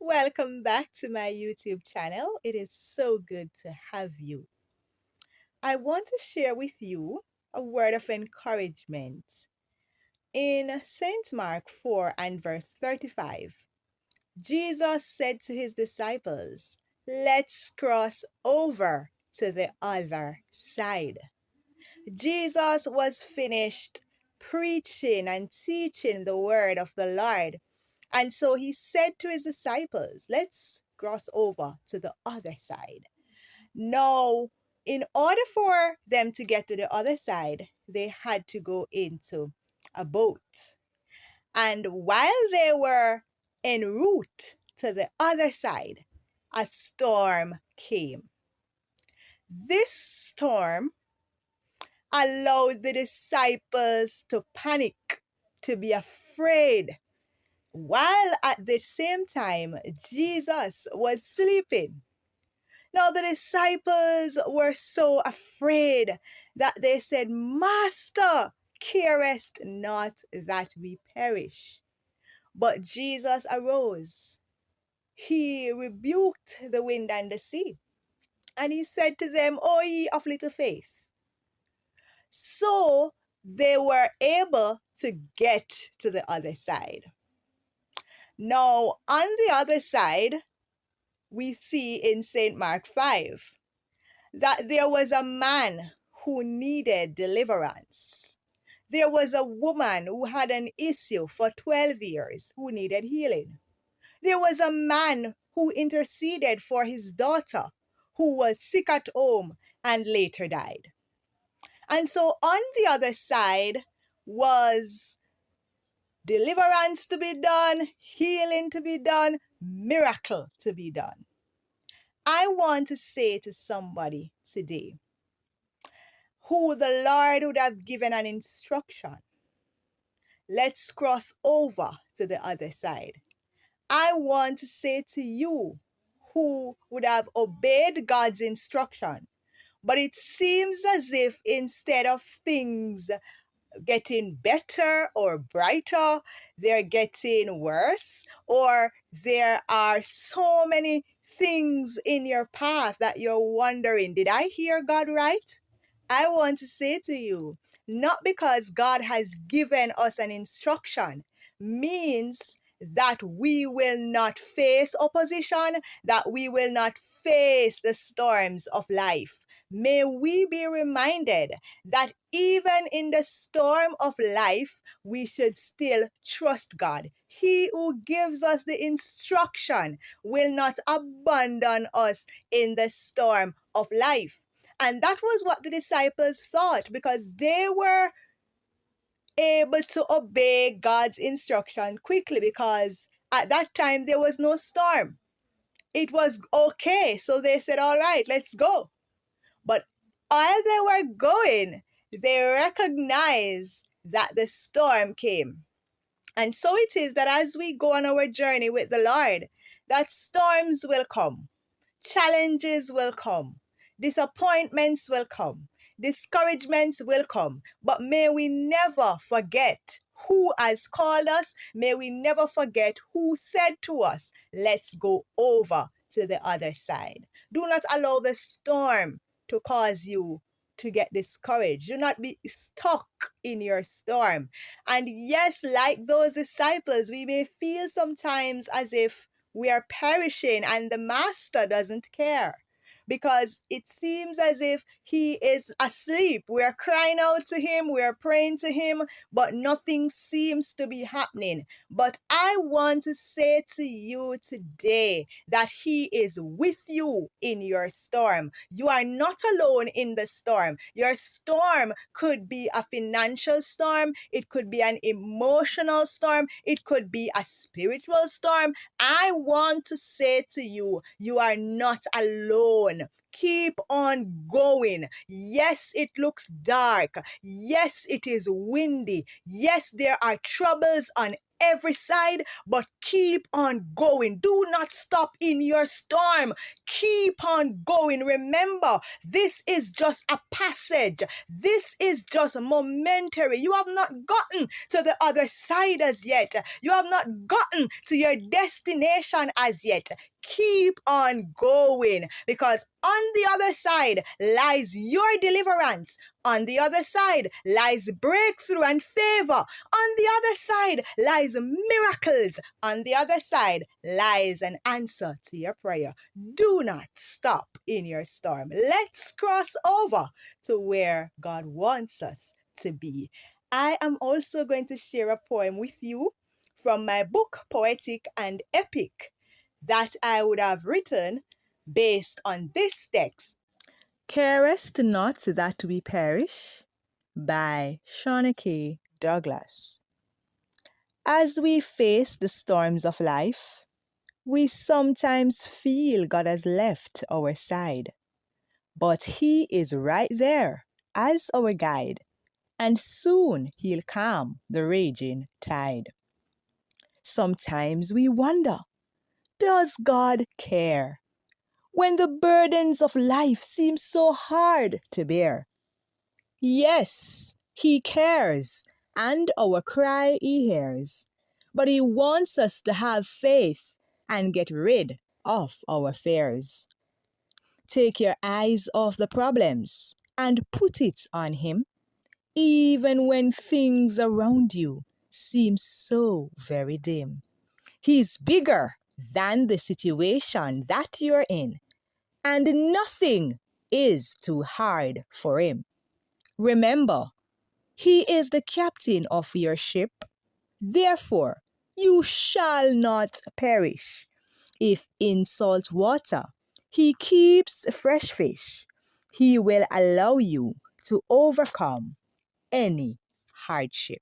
Welcome back to my YouTube channel. It is so good to have you. I want to share with you a word of encouragement. In St. Mark 4 and verse 35, Jesus said to his disciples, "Let's cross over to the other side." Jesus was finished preaching and teaching the word of the Lord. And so he said to his disciples, "Let's cross over to the other side." Now, in order for them to get to the other side, they had to go into a boat. And while they were en route to the other side, a storm came. This storm allowed the disciples to panic, to be afraid, while at the same time Jesus was sleeping. Now the disciples were so afraid that they said, "Master, carest not that we perish?" But Jesus arose. He rebuked the wind and the sea, and he said to them, "O ye of little faith." So they were able to get to the other side. Now, on the other side, we see in St. Mark 5 that there was a man who needed deliverance. There was a woman who had an issue for 12 years who needed healing. There was a man who interceded for his daughter who was sick at home and later died. And so on the other side was deliverance to be done, healing to be done, miracle to be done. I want to say to somebody today who the Lord would have given an instruction, let's cross over to the other side. I want to say to you who would have obeyed God's instruction, but it seems as if instead of things getting better or brighter, they're getting worse, or there are so many things in your path that you're wondering, did I hear God right? I want to say to you, not because God has given us an instruction means that we will not face opposition, that we will not face the storms of life. May we be reminded that even in the storm of life, we should still trust God. He who gives us the instruction will not abandon us in the storm of life. And that was what the disciples thought, because they were able to obey God's instruction quickly, because at that time there was no storm. It was okay. So they said, "All right, let's go." But while they were going, they recognized that the storm came. And so it is that as we go on our journey with the Lord, that storms will come, challenges will come, disappointments will come, discouragements will come. But may we never forget who has called us. May we never forget who said to us, "Let's go over to the other side." Do not allow the storm to cause you to get discouraged. Do not be stuck in your storm. And yes, like those disciples, we may feel sometimes as if we are perishing and the master doesn't care, because it seems as if he is asleep. We are crying out to him, we are praying to him, but nothing seems to be happening. But I want to say to you today that he is with you in your storm. You are not alone in the storm. Your storm could be a financial storm, it could be an emotional storm, it could be a spiritual storm. I want to say to you, you are not alone. Keep on going. Yes, it looks dark. Yes, it is windy. Yes, there are troubles on every side, but keep on going. Do not stop in your storm. Keep on going. Remember, this is just a passage. This is just momentary. You have not gotten to the other side as yet. You have not gotten to your destination as yet. Keep on going, because on the other side lies your deliverance. On the other side lies breakthrough and favor. On the other side lies miracles. On the other side lies an answer to your prayer. Do not stop in your storm. Let's cross over to where God wants us to be. I am also going to share a poem with you from my book, Poetic and Epic, that I would have written based on this text. Carest Not That We Perish by Shauna-Kay Douglas. As we face the storms of life, we sometimes feel God has left our side, but He is right there as our guide, and soon He'll calm the raging tide. Sometimes we wonder, does God care when the burdens of life seem so hard to bear? Yes, He cares, and our cry He hears, but He wants us to have faith and get rid of our fears. Take your eyes off the problems and put it on Him, even when things around you seem so very dim. He's bigger than the situation that you're in, and nothing is too hard for Him. Remember, He is the captain of your ship. Therefore, you shall not perish. If in salt water He keeps fresh fish, He will allow you to overcome any hardship.